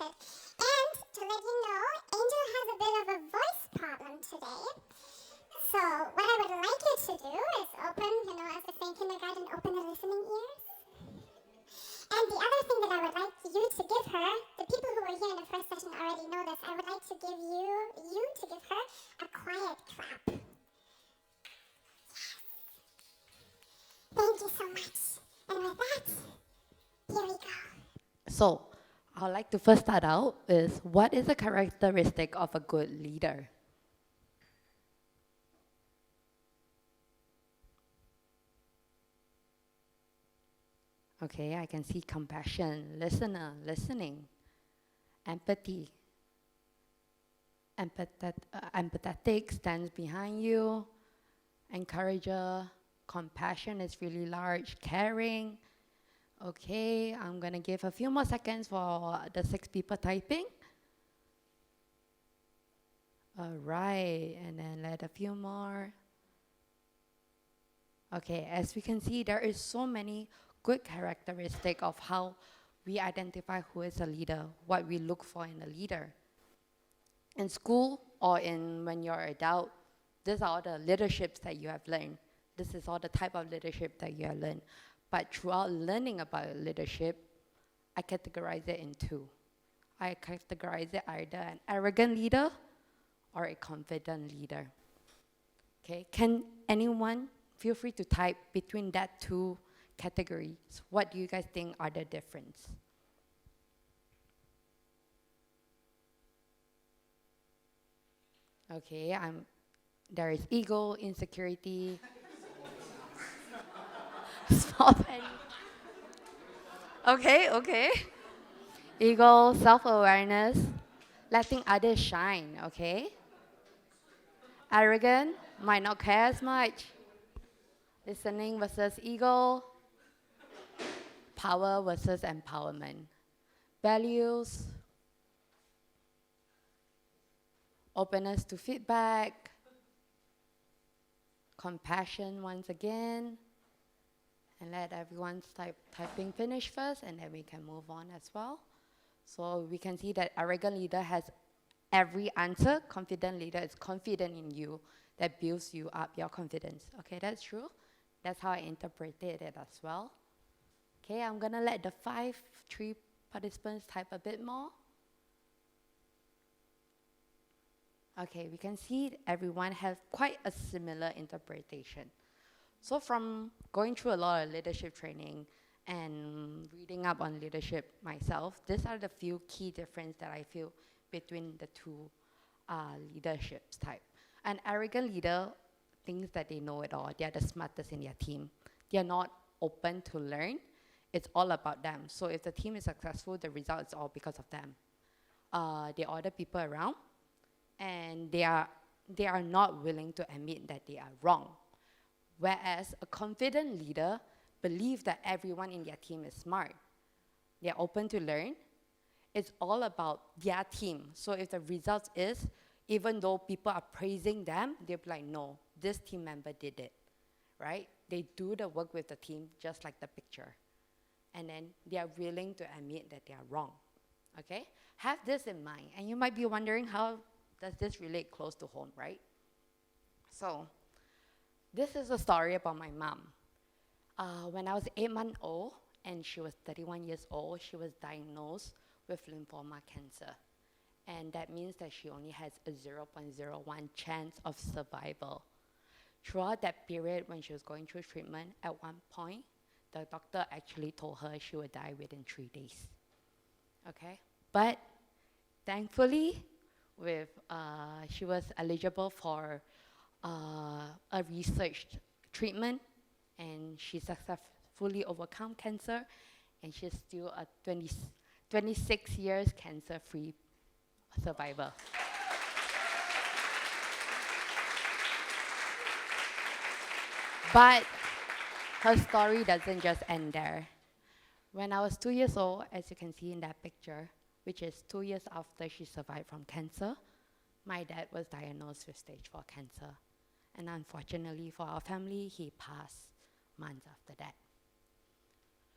good. And to let you know, Angel has a bit of a voice problem today. So what I would like you to do is open, as they say in kindergarten, open the listening ears. And the other thing that I would like you to give her, the people who were here in the first session already know this, I would like to give you to give her a quiet clap. Thank you so much. And with that, here we go. So, I'd like to first start out with what is a characteristic of a good leader? Okay, I can see compassion, listening, empathy, empathetic, stands behind you, encourager, compassion is really large, caring. Okay, I'm gonna give a few more seconds for the 6 people typing. All right, and then let a few more. Okay, as we can see, there is so many good characteristics of how we identify who is a leader, what we look for in a leader. In school or when you're an adult, these are all the leaderships that you have learned. This is all the type of leadership that you have learned. But throughout learning about leadership, I categorize it in two. I categorize it either an arrogant leader or a confident leader. Okay, can anyone feel free to type between that two categories? What do you guys think are the difference? Okay, there is ego, insecurity, small panic. Okay. Ego, self-awareness, letting others shine, okay? Arrogant, might not care as much. Listening versus ego. Power versus empowerment. Values, openness to feedback. Compassion once again. And let everyone typing finish first, and then we can move on as well. So we can see that arrogant leader has every answer. Confident leader is confident in you. That builds you up, your confidence. Okay, that's true. That's how I interpreted it as well. Okay, I'm gonna let the 3 participants type a bit more. Okay, we can see everyone has quite a similar interpretation. So from going through a lot of leadership training and reading up on leadership myself, these are the few key differences that I feel between the two leaderships type. An arrogant leader thinks that they know it all. They are the smartest in their team. They are not open to learn. It's all about them. So if the team is successful, the result is all because of them. They order people around, and they are not willing to admit that they are wrong. Whereas a confident leader believes that everyone in their team is smart. They're open to learn. It's all about their team. So if the result is, even though people are praising them, they'll be like, no, this team member did it, right? They do the work with the team just like the picture. And then they are willing to admit that they are wrong, okay? Have this in mind. And you might be wondering, how does this relate close to home, right? So, this is a story about my mom. When I was 8 months old and she was 31 years old, she was diagnosed with lymphoma cancer. And that means that she only has a 0.01 chance of survival. Throughout that period when she was going through treatment, at one point, the doctor actually told her she would die within 3 days. Okay? But thankfully, she was eligible for a researched treatment, and she successfully overcome cancer, and she's still a 26 years cancer-free survivor. But her story doesn't just end there. When I was 2 years old, as you can see in that picture, which is 2 years after she survived from cancer, my dad was diagnosed with stage 4 cancer. And unfortunately for our family, he passed months after that.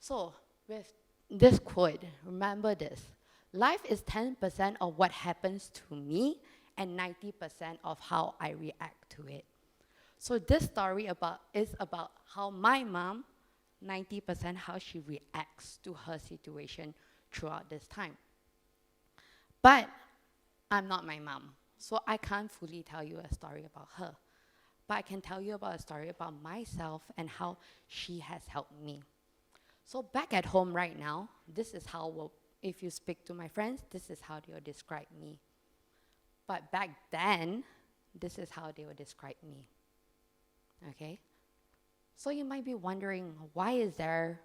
So with this quote, remember this: Life is 10% of what happens to me and 90% of how I react to it. So this story is about how my mom, 90% how she reacts to her situation throughout this time. But I'm not my mom, so I can't fully tell you a story about her. But I can tell you about a story about myself and how she has helped me. So back at home right now, this is how, if you speak to my friends, this is how they will describe me. But back then, this is how they will describe me. Okay? So you might be wondering, why is there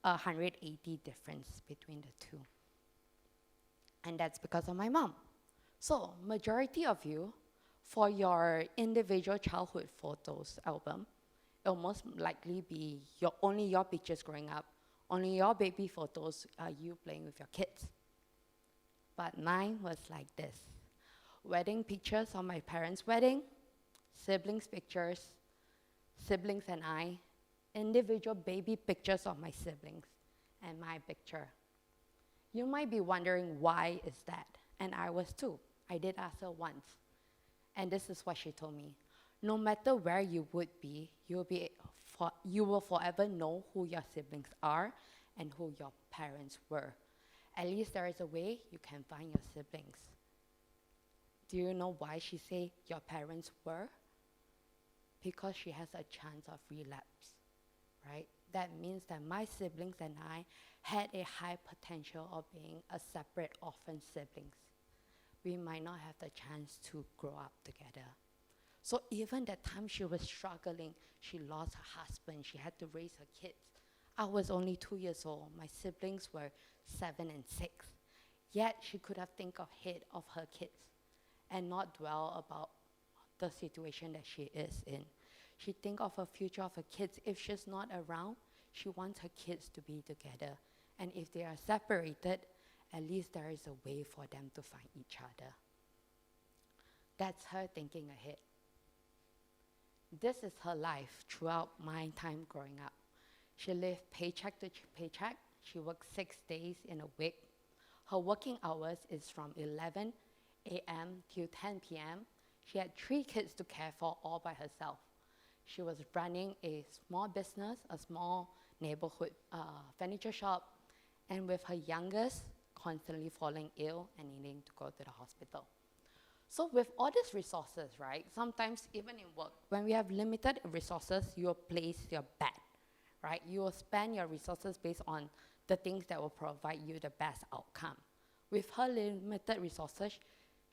a 180 difference between the two? And that's because of my mom. So majority of you, for your individual childhood photos album, it'll most likely be only your pictures growing up, only your baby photos are you playing with your kids. But mine was like this. Wedding pictures on my parents' wedding, siblings pictures, siblings and I, individual baby pictures of my siblings, and my picture. You might be wondering why is that, and I was too. I did ask her once, and this is what she told me. No matter where you would be, you will forever know who your siblings are and who your parents were. At least there is a way you can find your siblings. Do you know why she say your parents were? Because she has a chance of relapse, right? That means that my siblings and I had a high potential of being a separate orphan siblings. We might not have the chance to grow up together. So even that time she was struggling, she lost her husband, she had to raise her kids. I was only 2 years old. My siblings were 7 and 6. Yet she could have think ahead of her kids and not dwell about the situation that she is in. She think of her future of her kids. If she's not around, she wants her kids to be together. And if they are separated, at least there is a way for them to find each other. That's her thinking ahead. This is her life throughout my time growing up. She lived paycheck to paycheck. She worked 6 days in a week. Her working hours is from 11 a.m. till 10 p.m. She had 3 kids to care for all by herself. She was running a small business, a small neighborhood furniture shop, and with her youngest constantly falling ill and needing to go to the hospital. So with all these resources, right, sometimes even in work, when we have limited resources, you will place your bet, right? You will spend your resources based on the things that will provide you the best outcome. With her limited resources,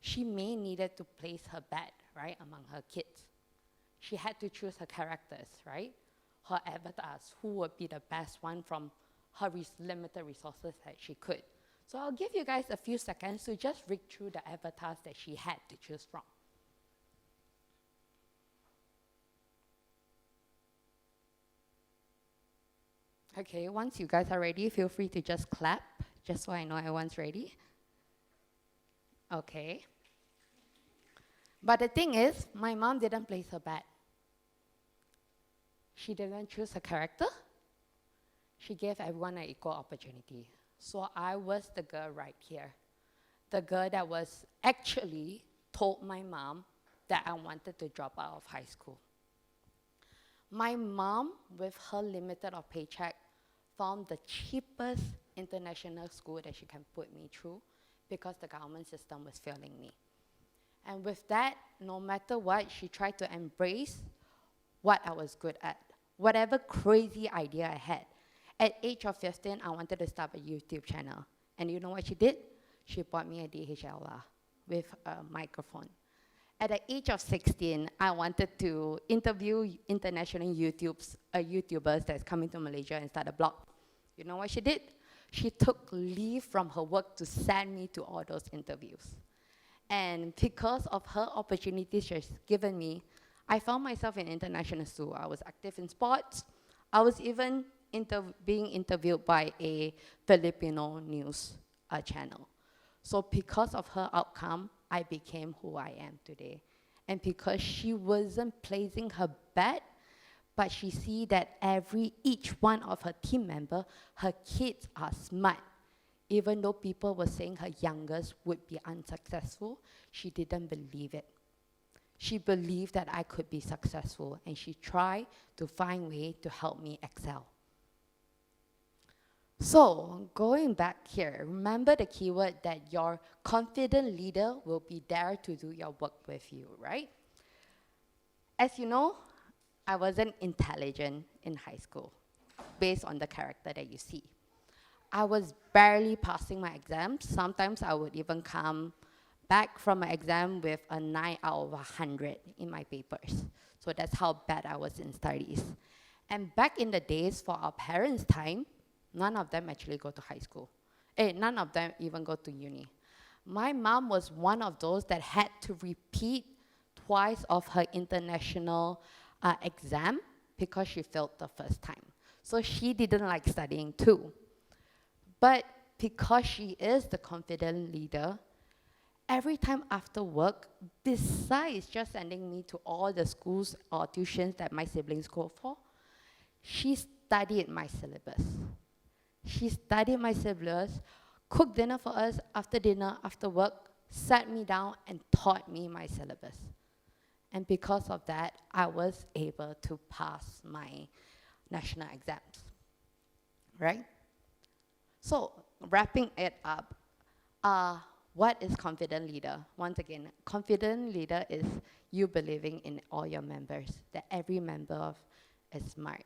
she may needed to place her bet, right, among her kids. She had to choose her characters, right? Her avatars, who would be the best one from her limited resources that she could. So I'll give you guys a few seconds to just read through the avatars that she had to choose from. Okay, once you guys are ready, feel free to just clap, just so I know everyone's ready. Okay. But the thing is, my mom didn't place her bet. She didn't choose a character. She gave everyone an equal opportunity. So I was the girl right here. The girl that was actually told my mom that I wanted to drop out of high school. My mom, with her limited of paycheck, found the cheapest international school that she can put me through because the government system was failing me. And with that, no matter what, she tried to embrace what I was good at, whatever crazy idea I had. At age of 15, I wanted to start a YouTube channel. And you know what she did? She bought me a DSLR with a microphone. At the age of 16, I wanted to interview international YouTubers that's coming to Malaysia and start a blog. You know what she did? She took leave from her work to send me to all those interviews. And because of her opportunities she's given me, I found myself in international school. I was active in sports. I was even being interviewed by a Filipino news channel. So because of her outcome, I became who I am today. And because she wasn't placing her bet, but she see that each one of her team member, her kids are smart. Even though people were saying her youngest would be unsuccessful, she didn't believe it. She believed that I could be successful, and she tried to find way to help me excel. So, going back here, remember the keyword that your confident leader will be there to do your work with you, right? As you know, I wasn't intelligent in high school, based on the character that you see. I was barely passing my exams. Sometimes I would even come back from my exam with a 9 out of 100 in my papers. So that's how bad I was in studies. And back in the days, for our parents' time, none of them actually go to high school. None of them even go to uni. My mom was one of those that had to repeat twice of her international exam because she failed the first time. So she didn't like studying too. But because she is the confident leader, every time after work, besides just sending me to all the schools or tuitions that my siblings go for, she studied my syllabus. She studied my syllabus, cooked dinner for us after dinner, after work, sat me down and taught me my syllabus. And because of that, I was able to pass my national exams, right? So, wrapping it up, what is confident leader? Once again, confident leader is you believing in all your members, that every member is smart.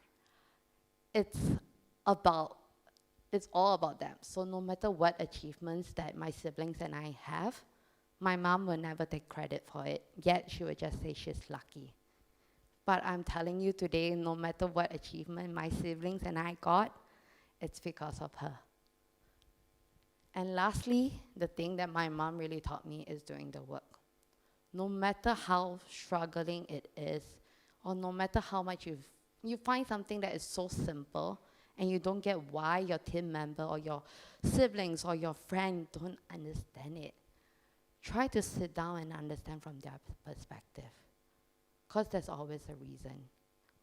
It's all about them. So no matter what achievements that my siblings and I have, my mom will never take credit for it, yet she would just say she's lucky. But I'm telling you today, no matter what achievement my siblings and I got, it's because of her. And lastly, the thing that my mom really taught me is doing the work. No matter how struggling it is, or no matter how much you find something that is so simple, and you don't get why your team member or your siblings or your friend don't understand it, try to sit down and understand from their perspective. Because there's always a reason.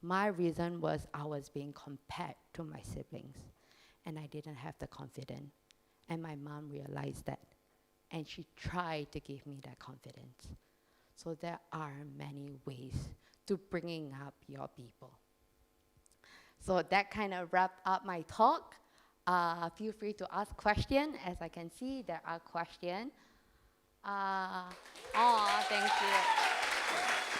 My reason was I was being compared to my siblings, and I didn't have the confidence. And my mom realized that, and she tried to give me that confidence. So there are many ways to bringing up your people. So that kind of wrapped up my talk. Feel free to ask questions. As I can see, there are questions. Thank you.